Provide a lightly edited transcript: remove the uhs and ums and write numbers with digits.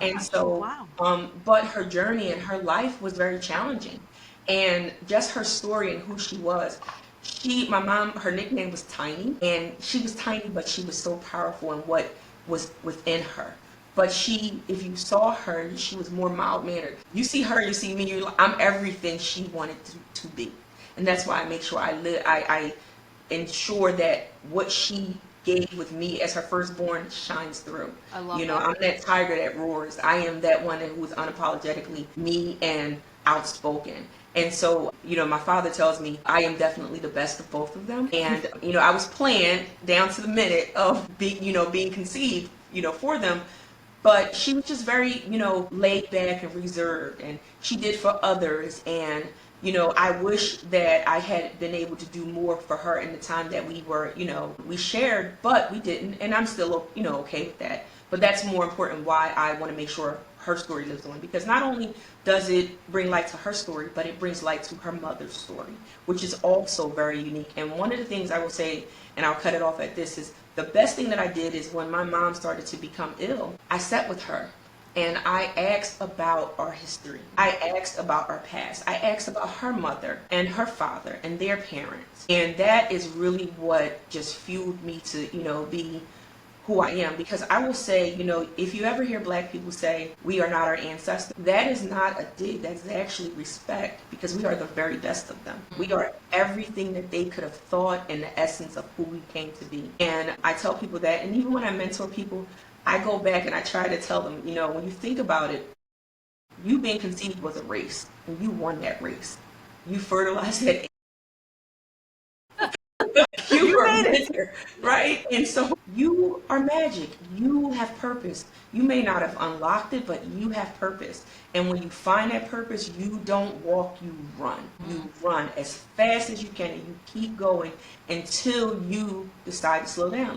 And gosh. Oh, so, wow. but her journey and her life was very challenging. And just her story and who she was. My mom, her nickname was Tiny, and she was tiny, but she was so powerful in what was within her. But if you saw her, she was more mild mannered. You see her, you see me. I'm everything she wanted to be, and that's why I make sure I ensure that what she gave with me as her firstborn shines through. I love that. I'm that tiger that roars. I am that one who is unapologetically me and outspoken. And so, my father tells me I am definitely the best of both of them. And, I was planned down to the minute of being conceived, for them. But she was just very, laid back and reserved, and she did for others. And, I wish that I had been able to do more for her in the time that we shared, but we didn't. And I'm still, okay with that. But that's more important why I want to make sure her story lives on, because not only does it bring light to her story, but it brings light to her mother's story, which is also very unique. And one of the things I will say, and I'll cut it off at this, is the best thing that I did is when my mom started to become ill, I sat with her and I asked about our history. I asked about our past. I asked about her mother and her father and their parents. And that is really what just fueled me to, be who I am. Because I will say, if you ever hear black people say we are not our ancestors, that is not a dig. That's actually respect, because we are the very best of them. We are everything that they could have thought and the essence of who we came to be. And I tell people that, and even when I mentor people, I go back and I try to tell them, when you think about it, you being conceived was a race, and you won that race. You fertilized that. You You were a made it. winner, right? And so you are magic. You have purpose. You may not have unlocked it, but you have purpose. And when you find that purpose, you don't walk, you run. You run as fast as you can, and you keep going until you decide to slow down.